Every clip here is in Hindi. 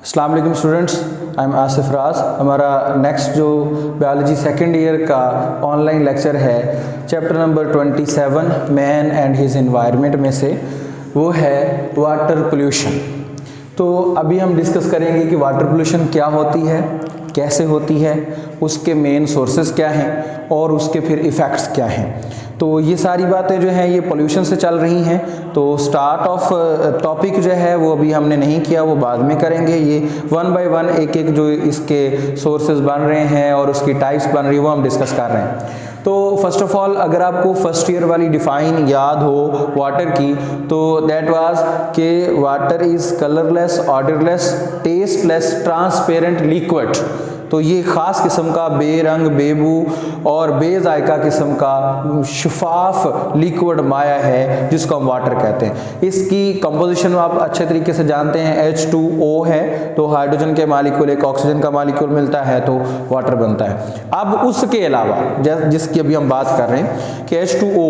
अस्सलाम वालेकुम स्टूडेंट्स, आई एम आसिफ राज। हमारा नेक्स्ट जो बायोलॉजी सेकेंड ईयर का ऑनलाइन लेक्चर है chapter number 27 man and his environment में से वो है वाटर पोल्यूशन। तो अभी हम डिस्कस करेंगे कि वाटर पोल्यूशन क्या होती है, कैसे होती है, उसके मेन सोर्सेज क्या हैं और उसके फिर इफ़ेक्ट्स क्या हैं। तो ये सारी बातें जो हैं ये पोल्यूशन से चल रही हैं। तो स्टार्ट ऑफ टॉपिक जो है वो अभी हमने नहीं किया, वो बाद में करेंगे। ये वन बाय वन एक एक जो इसके सोर्सेज बन रहे हैं और उसकी टाइप्स बन रही है वो हम डिस्कस कर रहे हैं। तो फर्स्ट ऑफ ऑल अगर आपको फर्स्ट ईयर वाली डिफाइन याद हो वाटर की, तो दैट वाज के water is colourless, odourless, tasteless, transparent liquid. तो ये ख़ास किस्म का बेरंग, बेबू और बेजायका किस्म का शफाफ लिक्विड माया है जिसको हम वाटर कहते हैं। इसकी कंपोजिशन आप अच्छे तरीके से जानते हैं, H2O है, तो हाइड्रोजन के मालिक्यूल एक ऑक्सीजन का मालिक्यूल मिलता है तो वाटर बनता है। अब उसके अलावा जिसकी अभी हम बात कर रहे हैं कि H2O,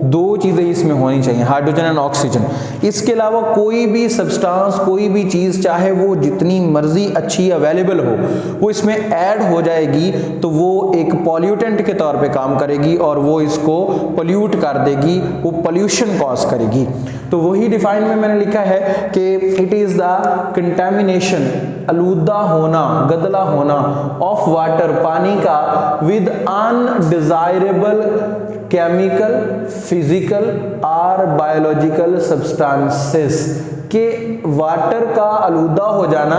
दो चीज़ें इसमें होनी चाहिए, हाइड्रोजन एंड ऑक्सीजन। इसके अलावा कोई भी सब्सटेंस, कोई भी चीज़ चाहे वो जितनी मर्जी अच्छी अवेलेबल हो, वो इसमें ऐड हो जाएगी तो वो एक पॉल्यूटेंट के तौर पे काम करेगी और वो इसको पोल्यूट कर देगी, वो पोल्यूशन कॉज करेगी। तो वही डिफाइन में मैंने लिखा है कि इट इज द कंटेमिनेशन, आलूदा होना, गदला होना ऑफ वाटर, पानी का, विद अनडिजायरेबल केमिकल, फिजिकल और बायोलॉजिकल सब्सटेंसेस, के वाटर का आलूदा हो जाना,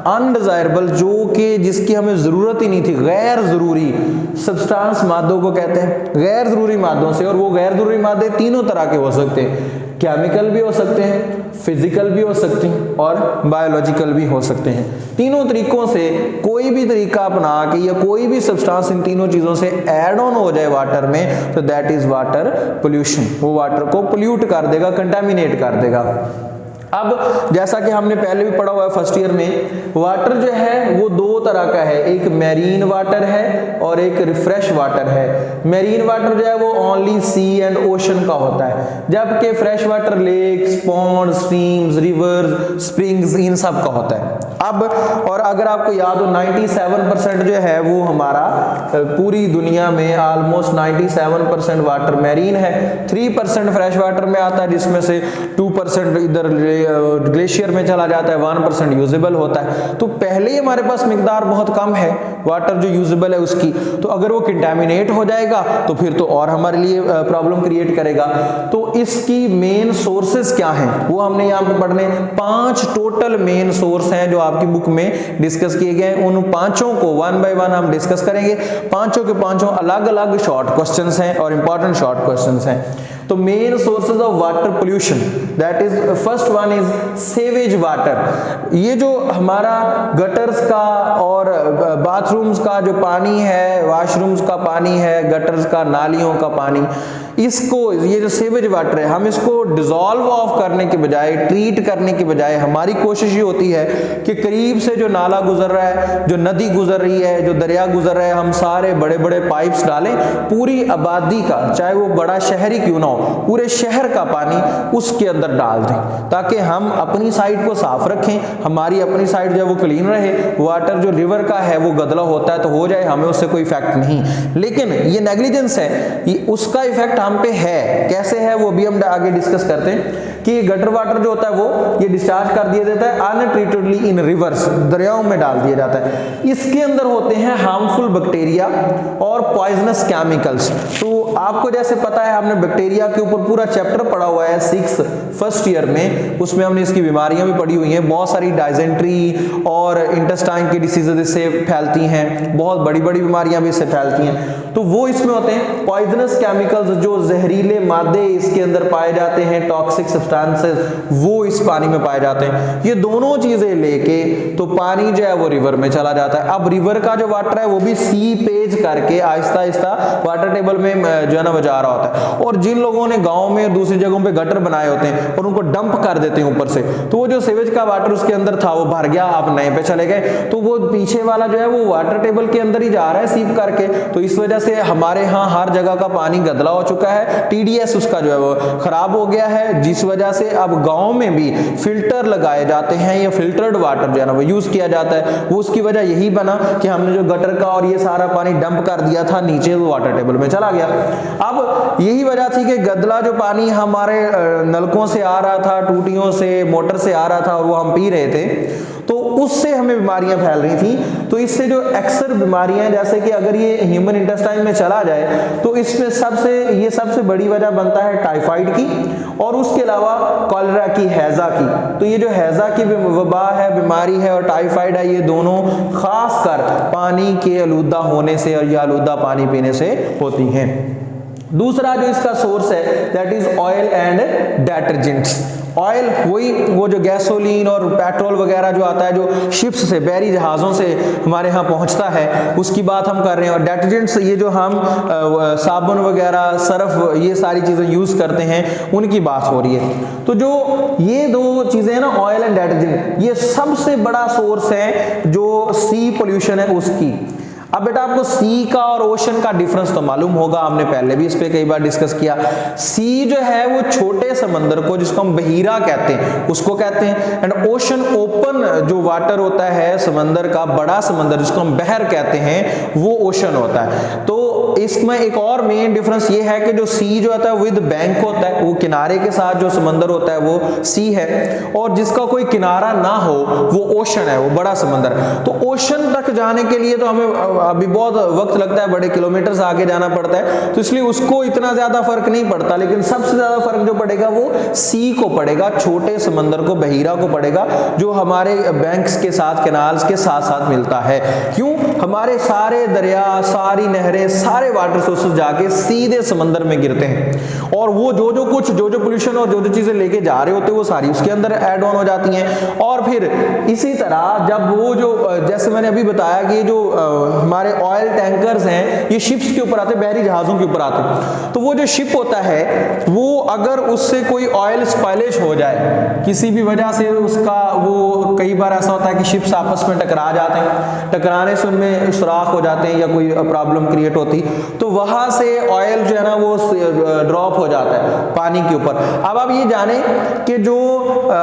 अनडिजायरेबल जो कि जिसकी हमें ज़रूरत ही नहीं थी, गैर ज़रूरी सब्सटेंस मादों को कहते हैं, गैर ज़रूरी मादों से। और वो गैर ज़रूरी मादे तीनों तरह के हो सकते हैं, केमिकल भी हो सकते हैं, फिजिकल भी हो सकते हैं और बायोलॉजिकल भी हो सकते हैं। तीनों तरीकों से कोई भी तरीका अपना के या कोई भी सब्सटेंस इन तीनों चीज़ों से ऐड ऑन हो जाए वाटर में तो दैट इज़ वाटर पोल्यूशन। वो वाटर को पोल्यूट कर देगा, कंटेमिनेट कर देगा। अब जैसा कि हमने पहले भी पढ़ा हुआ है फर्स्ट ईयर में, वाटर जो है वो दो तरह का है, एक मैरीन वाटर है और एक रिफ्रेश वाटर है। मैरीन वाटर जो है वो ओनली सी एंड ओशन का होता है, जबकि fresh water lakes, pond, streams, rivers, springs, इन सब का होता है। अब और अगर आपको याद हो 97% जो है वो हमारा पूरी दुनिया में ऑलमोस्ट 97% वाटर मैरीन है, 3% फ्रेश वाटर में आता है जिसमें से 2% इधर ग्लेशियर में चला जाता है, 1% यूजेबल होता है। तो पहले ही हमारे पास मिकदार बहुत कम है वाटर जो यूजेबल है उसकी, तो अगर वो कंटेमिनेट हो जाएगा तो फिर तो और हमारे लिए प्रॉब्लम क्रिएट करेगा। तो इसकी मेन सोर्सेस क्या हैं वो हमने यहाँ पे पढ़ने, 5 टोटल मेन सोर्स हैं जो आपकी बुक में डिस्कस किए गए हैं। उन पांचों को वन बाय वन हम डिस्कस करेंगे। पांचों के पांचों अलग अलग शॉर्ट क्वेश्चंस हैं और इंपॉर्टेंट शॉर्ट क्वेश्चंस हैं। तो main sources of water pollution, that is first one is sewage water. ये जो हमारा गटर्स का और बाथरूम्स का जो पानी है, वॉशरूम्स का पानी है, गटर्स का, नालियों का पानी, इसको ये जो सेवेज वाटर है हम इसको डिसॉल्व ऑफ करने के बजाय, ट्रीट करने के बजाय हमारी कोशिश ये होती है कि करीब से जो नाला गुजर रहा है, जो नदी गुजर रही है, जो दरिया गुजर रहा है, हम सारे बड़े बड़े पाइप्स डालें, पूरी आबादी का, चाहे वो बड़ा शहरी क्यों ना हो, पूरे शहर का पानी उसके अंदर डाल दें ताकि हम अपनी साइड को साफ रखें, हमारी अपनी साइड जो है वो क्लीन रहे। वाटर जो रिवर का है वो गदला होता है तो हो जाए, हमें उससे कोई इफेक्ट नहीं। लेकिन ये नेग्लिजेंस है, ये उसका इफेक्ट हम पे है। कैसे है वो भी हम आगे डिस्कस करते हैं कि गटर वाटर जो होता है वो ये डिस्चार्ज कर दिया जाता है अनट्रीटेडली इन रिवर्स, दरियाओं में डाल दिया जाता है। इसके अंदर होते हैं हार्मफुल बैक्टीरिया और पॉइजनस केमिकल्स। तो आपको जैसे पता है हमने बैक्टीरिया के ऊपर पूरा चैप्टर पढ़ा हुआ है 6 फर्स्ट ईयर में, उसमें हमने इसकी बीमारियां भी पढ़ी हुई हैं। बहुत सारी डाइजेंट्री और इंटेस्टाइन की डिसीजेज इससे फैलती हैं, बहुत बड़ी बड़ी बीमारियां भी इससे फैलती हैं। तो वो इसमें होते हैं पॉइजनस केमिकल्स, जो जहरीले मादे इसके अंदर पाए जाते हैं, टॉक्सिक सब्सटेंसेस, वो इस पानी में पाए जाते हैं। ये दोनों चीजें लेके तो पानी जो है वो रिवर में चला जाता है। अब रिवर का जो वाटर है वो भी सी पेज करके आहिस्ता आहिस्ता वाटर टेबल में जो है ना जा रहा होता है। और जिन लोगों ने गांव में दूसरी जगहों पे गटर बनाए होते हैं और उनको डंप कर देते जाते हैं ऊपर से, तो वो जो सीवेज का वाटर उसके अंदर था वो भर गया, आप नए पे चले गए, तो वो पीछे वाला जो है वो वाटर टेबल के अंदर ही जा रहा है सीप करके। तो इस वजह से हमारे यहाँ हर जगह का पानी गंदा हो चुका है, टीडीएस उसका जो है वो खराब हो गया है, जिस वजह से अब गाँव में भी फिल्टर लगाए जाते हैं या फिल्टर्ड वाटर जो है ना वो यूज किया जाता है। वो उसकी वजह यही बना कि हमने जो गटर का और ये सारा पानी डंप कर दिया था नीचे, वो वाटर टेबल में चला गया। अब यही वजह थी कि गंदला जो पानी हमारे नलकों से आ रहा था, टूटियों से, मोटर से आ रहा था और वो हम पी रहे थे, तो उससे हमें बीमारियां फैल रही थी। तो इससे जो अक्सर बीमारियां, जैसे कि अगर ये ह्यूमन इंटेस्टाइन में चला जाए तो इसमें सबसे बड़ी वजह बनता है टाइफाइड की, और उसके अलावा कॉलरा की, हैजा की। तो ये जो हैजा की वबा है, बीमारी है, और टाइफाइड है, ये दोनों खासकर पानी के आलूदा होने से और या आलूदा पानी पीने से होती हैं। दूसरा जो इसका सोर्स है that is oil and detergents. Oil वही वो जो गैसोलीन और पेट्रोल वगैरह जो आता है जो शिप्स से, बहरी जहाज़ों से हमारे यहाँ पहुँचता है, उसकी बात हम कर रहे हैं। और डिटर्जेंट्स ये जो हम साबुन वगैरह, सर्फ, ये सारी चीज़ें यूज़ करते हैं, उनकी बात हो रही है। तो जो ये दो चीज़ें हैं ना, ऑयल एंड डिटर्जेंट, ये सबसे बड़ा सोर्स है जो सी पोल्यूशन है उसकी। अब बेटा आपको सी का और ओशन का डिफरेंस तो मालूम होगा, हमने पहले भी इस पे कई बार डिस्कस किया। सी जो है वो छोटे समंदर को, जिसको हम बहीरा कहते हैं, उसको कहते हैं। एंड ओशन ओपन जो वाटर होता है समंदर का, बड़ा समंदर जिसको हम बहर कहते हैं, वो ओशन होता है। तो इसमें एक और मेन डिफरेंस ये है कि जो सी जो होता है विद बैंक होता है, वो किनारे के साथ जो समंदर होता है वो सी है, और जिसका कोई किनारा ना हो वो ओशन है, वो बड़ा समंदर। तो ओशन तक जाने के लिए तो हमें अभी बहुत वक्त लगता है, बड़े किलोमीटर्स आगे जाना पड़ता है, तो इसलिए उसको इतना ज्यादा फर्क नहीं पड़ता। लेकिन सबसे ज्यादा फर्क जो पड़ेगा वो सी को पड़ेगा, छोटे समंदर को, बहीरा को पड़ेगा, जो हमारे बैंक्स के साथ, कैनाल्स के साथ साथ मिलता है। क्यों? हमारे सारे दरिया, सारी नहरें, सारे वाटर सोर्सेस जाके सीधे समंदर में गिरते हैं, और वो जो पोल्यूशन और जो चीजें लेके जा रहे होते हैं वो सारी उसके अंदर ऐड ऑन हो जाती हैं। और फिर इसी तरह जब वो जो, जैसे मैंने अभी बताया कि जो हमारे ऑयल टैंकर्स हैं, ये शिप्स के ऊपर आते हैं, बहरी जहाजों के ऊपर आते हैं। तो वो जो शिप होता है, वो अगर उससे कोई ऑयल स्पॉइलेज हो जाए किसी भी वजह से, उसका वो कई बार ऐसा होता है कि शिप्स आपस में टकरा जाते हैं, टकराने से उनमें सुराख हो जाते हैं या कोई प्रॉब्लम क्रिएट होती, तो वहां से ऑयल जो है ना वो ड्रॉप हो जाता है पानी के ऊपर। अब आप ये जाने कि जो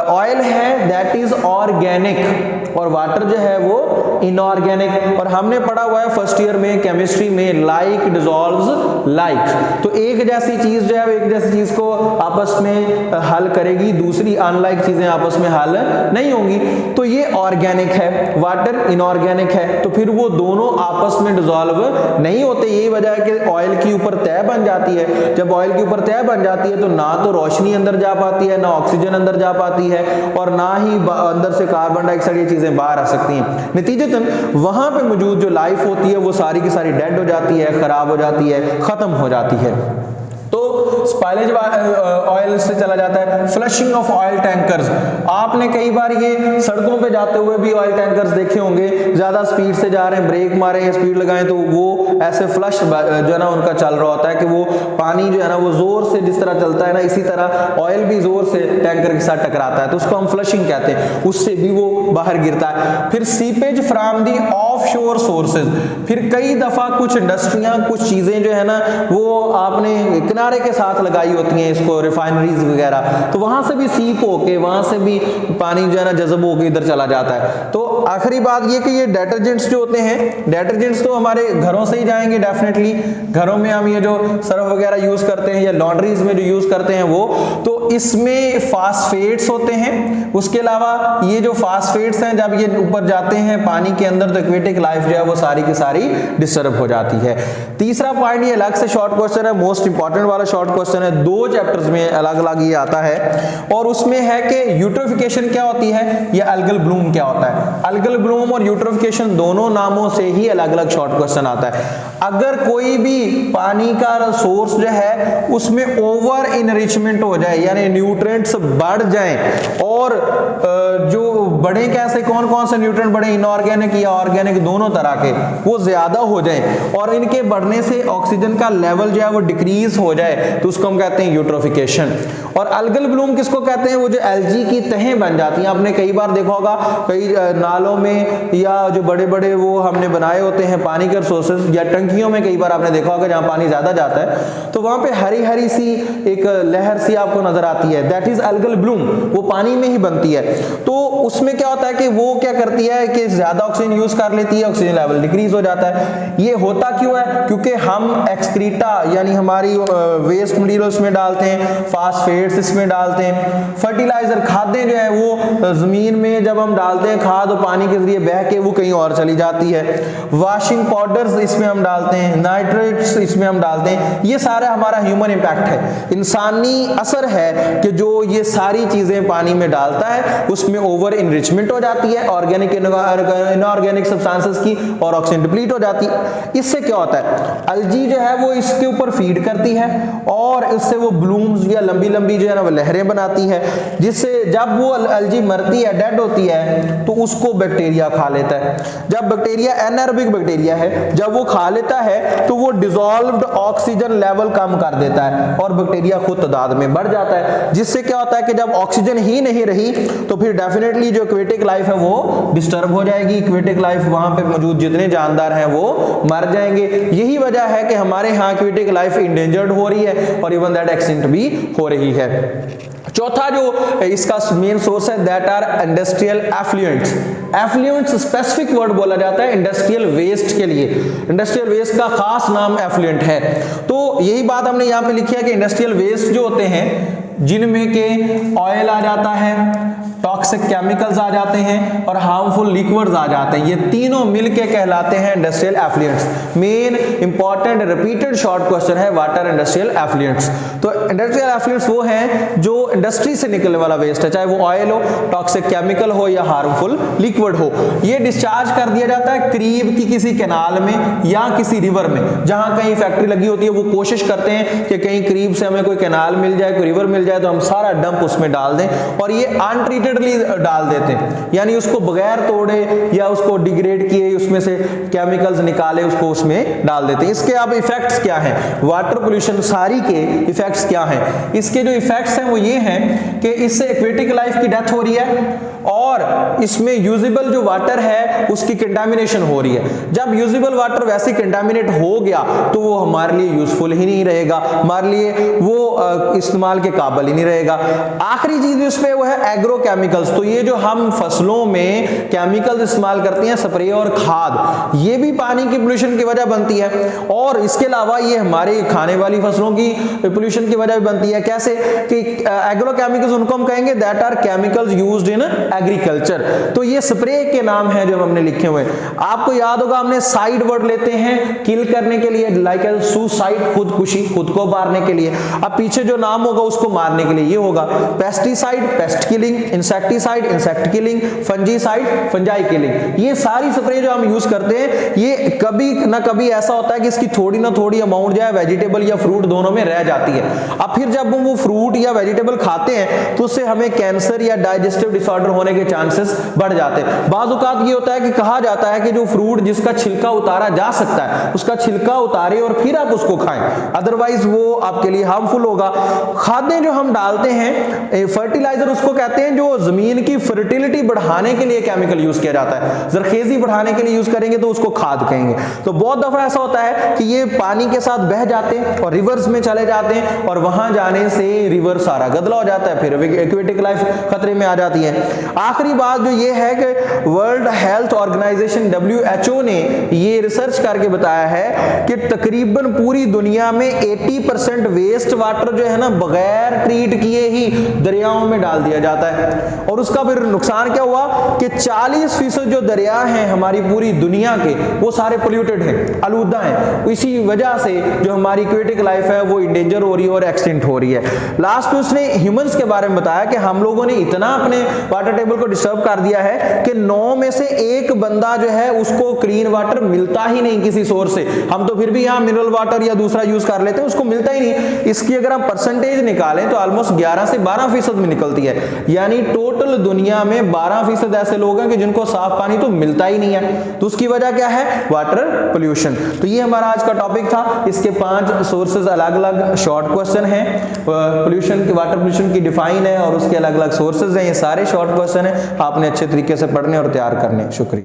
ऑयल है दैट इज ऑर्गेनिक, और वाटर जो है वो इनऑर्गेनिक। और हमने पढ़ा हुआ है फर्स्ट ईयर में केमिस्ट्री में, लाइक डिसॉल्व्स लाइक। तो एक जैसी चीज जो है, एक जैसी चीज को आपस में हल करेगी, दूसरी अनलाइक चीजें आपस में हल नहीं होंगी। तो ये ऑर्गेनिक है, वाटर इनऑर्गेनिक है, तो फिर वो दोनों आपस में डिसॉल्व नहीं होते। यही वजह है कि ऑयल की ऊपर तह बन जाती है। जब ऑयल की ऊपर तह बन जाती है तो ना तो रोशनी अंदर जा पाती है, ना ऑक्सीजन अंदर जा पाती है, और ना ही अंदर से कार्बन डाइऑक्साइड, ये चीजें बाहर आ सकती हैं। नतीजतन वहां पे मौजूद जो लाइफ होती है वो सारी की सारी डेड हो जाती है, खराब हो जाती है, खत्म हो जाती है। तो स्पॉइलेज ऑयल से चला जाता है। फ्लशिंग ऑफ ऑयल टैंकर्स, आपने कई बार ये सड़कों पे जाते हुए भी ऑयल टैंकर्स देखे होंगे, ज्यादा स्पीड से जा रहे हैं, ब्रेक मारे या स्पीड लगाएं तो वो ऐसे फ्लश जो है ना उनका चल रहा होता है कि वो पानी जो है ना वो जोर से जिस तरह चलता है ना, इसी तरह ऑयल भी जोर से टैंकर के साथ टकराता है, तो उसको हम फ्लशिंग कहते हैं, उससे भी वो बाहर गिरता है। फिर seepage from the offshore sources, फिर कई दफा कुछ इंडस्ट्रियां, कुछ चीजें जो है ना वो आपने किनारे के साथ लगाई होती हैं, इसको रिफाइनरीज वगैरह, तो वहां से भी सीप होके, वहां से भी पानी जो है ना जज़ब होके इधर चला जाता है। तो आखिरी बात ये कि ये डिटर्जेंट्स जो होते हैं, डिटर्जेंट्स तो हमारे घरों से ही जाएंगे डेफिनेटली, घरों में हम ये जो सर्फ वगैरह यूज करते हैं या लॉन्ड्रीज में जो यूज करते हैं वो, तो इसमें फास्फेट्स होते हैं। उसके अलावा ये जो फास्फेट्स हैं जब ये ऊपर जाते हैं पानी के अंदर तो एक्वेटिक लाइफ जो है वो सारी की सारी डिस्टर्ब हो जाती है। तीसरा पॉइंट, ये अलग से शॉर्ट क्वेश्चन है, मोस्ट इंपॉर्टेंट वाला शॉर्ट क्वेश्चन है, 2 चैप्टर्स में अलग अलग ये आता है, और उसमें है कि यूट्रोफिकेशन क्या होती है या अल्गल ब्लूम क्या होता है। अल्गल ब्लूम और यूट्रोफिकेशन दोनों नामों से ही अलग अलग शॉर्ट क्वेश्चन आता है। अगर कोई भी पानी का सोर्स जो है उसमें ओवर इनरिचमेंट हो जाए, यानी न्यूट्रिएंट्स बढ़ जाएं, और जो बड़े कैसे, कौन कौन से न्यूट्रिएंट बढ़े, इनऑर्गेनिक या ऑर्गेनिक दोनों तरह के, वो ज्यादा हो जाएं, और इनके बढ़ने से ऑक्सीजन का लेवल जो है वो डिक्रीज हो जाए, रहे तो उसको हम कहते हैं यूट्रोफिकेशन। और अलगल ब्लूम किसको कहते हैं? वो जो एल्गी की तहें बन जाती हैं, आपने कई बार देखा होगा कई नालों में या जो बड़े बड़े वो हमने बनाए होते हैं पानी के रिसोर्सेज या टंकियों में, कई बार आपने देखा होगा जहां पानी ज्यादा जाता है तो वहां पे हरी हरी सी एक लहर सी आपको नजर आती है, दैट इज अलगल ब्लूम, वो पानी में ही बनती है। तो उसमें क्या होता है कि वो क्या करती है कि ज्यादा ऑक्सीजन यूज कर लेती है, ऑक्सीजन लेवल डिक्रीज हो जाता है। ये होता क्यों है? क्योंकि हम एक्सक्रीटा यानी हमारी वेस्ट मटेरियल उसमें डालते हैं, फास्फेट्स इसमें डालते हैं, फर्टिलाइजर खादें जो है वो जमीन में जब हम डालते हैं खाद और पानी के जरिए बह के वो कहीं और चली जाती है, वॉशिंग पाउडर्स इसमें हम डालते हैं, नाइट्रेट्स इसमें हम डालते हैं। ये सारा हमारा ह्यूमन इंपैक्ट है, इंसानी असर है कि जो ये सारी चीजें पानी में डालता है उसमें ओवर इनरिचमेंट हो जाती है ऑर्गेनिक इनऑर्गेनिक सब्सटेंसेस की और ऑक्सीजन डिप्लीट हो जाती है। इससे क्या होता है? अलजी जो है वो इसके ऊपर फीड करती है और इससे वो ब्लूम्स या लंबी लंबी जो है ना वो लहरें बनाती है, जिससे जब वो अलजी मरती है, डेड होती है, तो उसको बैक्टीरिया खा लेता है। जब बैक्टीरिया एनारोबिक बैक्टीरिया है, जब वो खा लेता है तो वो डिसॉल्व्ड ऑक्सीजन लेवल कम कर देता है और बैक्टीरिया खुद तादाद में बढ़ जाता है, जिससे क्या होता है कि जब ऑक्सीजन ही नहीं रही तो फिर डेफिनेटली जो एक्वेटिक लाइफ है वो डिस्टर्ब हो जाएगी, एक्वेटिक लाइफ वहां पे मौजूद जितने जानदार हैं वो मर जाएंगे। यही वजह है कि हमारे यहाँ एक्वेटिक लाइफ इंडेंजर्ड हो रही है और इवन दैट एक्सटिंक्ट भी हो रही है। चौथा जो इसका मेन सोर्स है that are industrial effluents. Effluents specific word बोला जाता है इंडस्ट्रियल वेस्ट के लिए, इंडस्ट्रियल वेस्ट का खास नाम एफ्लुएंट है। तो यही बात हमने यहाँ पे लिखी है कि इंडस्ट्रियल वेस्ट जो होते हैं जिनमें के ऑयल आ जाता है, टॉक्सिक केमिकल्स आ जाते हैं और हार्मफुल लिक्विड्स आ जाते हैं, ये तीनों मिलके कहलाते हैं industrial effluents. Main important repeated short question है व्हाट आर इंडस्ट्रियल एफ्लुएंट्स। तो इंडस्ट्रियल एफ्लुएंट्स वो हैं जो इंडस्ट्री से निकलने वाला वेस्ट है, चाहे वो ऑयल हो, टॉक्सिक केमिकल हो या हार्मफुल लिक्विड हो, ये डिस्चार्ज कर दिया जाता है करीब की किसी कैनाल में या किसी रिवर में। जहां कहीं फैक्ट्री लगी होती है वो कोशिश करते हैं कि कहीं करीब से हमें कोई कैनाल मिल जाए, कोई रिवर मिल जाए तो हम सारा डंप उसमें डाल दें और ये अनट्रीटेडली डाल देते हैं, यानी उसको बगैर तोड़े या उसको डिग्रेड किए उसमें से केमिकल्स निकाले उसको उसमें डाल देते हैं। इसके अब इफेक्ट्स क्या हैं? वाटर पोल्यूशन सारी के इफेक्ट्स क्या हैं? इसके जो इफेक्ट्स हैं वो ये हैं कि इससे एक्वेटिक लाइफ की डेथ हो रही है और इसमें यूजेबल जो वाटर है उसकी कंटामिनेशन हो रही है। जब यूजेबल वाटर वैसे कंटामिनेट हो गया तो वो हमारे लिए यूजफुल ही नहीं रहेगा, हमारे लिए वो इस्तेमाल के काबिल ही नहीं रहेगा। आखिरी चीज इसमें वो है एग्रोकेमिकल्स। तो ये जो हम फसलों में केमिकल्स इस्तेमाल करते हैं, स्प्रे और खाद, ये भी पानी की पोल्यूशन की वजह बनती है और इसके अलावा ये हमारे खाने वाली फसलों की पोल्यूशन की वजह भी बनती है। कैसे कि एग्रोकेमिकल्स उनको हम कहेंगे that are chemicals used in agriculture. तो ये स्प्रे के नाम है जो हमने लिखे हुए। आपको याद होगा हमने साइड वर्ड लेते हैं किल करने के लिए, लाइक सुसाइड, खुदकुशी, खुद को मारने के लिए। अब पीछे जो नाम होगा उसको मारने के लिए ये होगा pesticide, paste killing, insecticide, insect killing, fungicide, fungi killing. ये सारी स्प्रे जो हम यूज करते हैं ये कभी ना कभी ऐसा होता है कि इसकी थोड़ी ना थोड़ी अमाउंट जो है वेजिटेबल या फ्रूट दोनों में रह जाती है। अब फिर जब हम वो फ्रूट या वेजिटेबल खाते हैं तो उससे हमें कैंसर या डाइजेस्टिव डिसऑर्डर होने के चांसेस बढ़ जाते हैं। बाज़ औक़ात ये होता है कि कहा जाता है कि जो फ्रूट जिसका छिलका उतारा जा सकता है उसका छिलका उतारे और फिर आप उसको खाएं, अदरवाइज वो आपके लिए हार्मफुल होगा। खादें जो हम डालते हैं, फर्टिलाइजर उसको कहते हैं जो जमीन की फर्टिलिटी बढ़ाने के लिए केमिकल यूज किया जाता है। जरखेजी बढ़ाने के लिए यूज करेंगे तो उसको खाद कहेंगे। तो बहुत दफा ऐसा होता है कि ये पानी के साथ बह जाते हैं और रिवर्स में चले जाते हैं और वहां जाने से रिवर सारा गदला हो जाता है, फिर एक्वेटिक लाइफ खतरे में आ जाती है। आखिरी बात जो ये है कि वर्ल्ड हेल्थ ऑर्गेनाइजेशन WHO ने ये रिसर्च करके बताया है कि तकरीबन पूरी दुनिया में 80% वेस्ट वाटर जो है ना बगैर ट्रीट किए ही दरियाओं में डाल दिया जाता है। और उसका फिर नुकसान क्या हुआ कि 40% जो दरिया हैं हमारी पूरी दुनिया के वो सारे पोल्यूटेड हैं, आलूदा हैं। इसी वजह से जो हमारी एक्वेटिक लाइफ है वो इंडेंजर हो रही है और एक्सटिंक्ट हो रही है। लास्ट में उसने ह्यूमंस के बारे में बताया कि हम लोगों ने इतना अपने वाटर टेबल को डिस्टर्ब कर दिया है कि 9 में से एक बंदा जो है उसको क्लीन वाटर मिलता ही नहीं किसी सोर्स से। हम तो फिर भी यहाँ मिनरल वाटर या दूसरा यूज कर लेते हैं, उसको मिलता ही नहीं। इसकी अगर हम परसेंटेज निकालें तो ऑलमोस्ट 11 से 12% में निकलती है, यानी टोटल दुनिया में 12% ऐसे लोग हैं कि जिनको साफ पानी तो मिलता ही नहीं है। तो उसकी वजह क्या है? Water pollution. तो ये हमारा आज का टॉपिक था। इसके 5 सोर्सेज अलग अलग शॉर्ट क्वेश्चन हैं, पोल्यूशन की, वाटर पोल्यूशन की डिफाइन है और उसके अलग अलग सोर्सेज हैं। ये सारे शॉर्ट क्वेश्चन हैं, आपने अच्छे तरीके से पढ़ने और तैयार करने। शुक्रिया।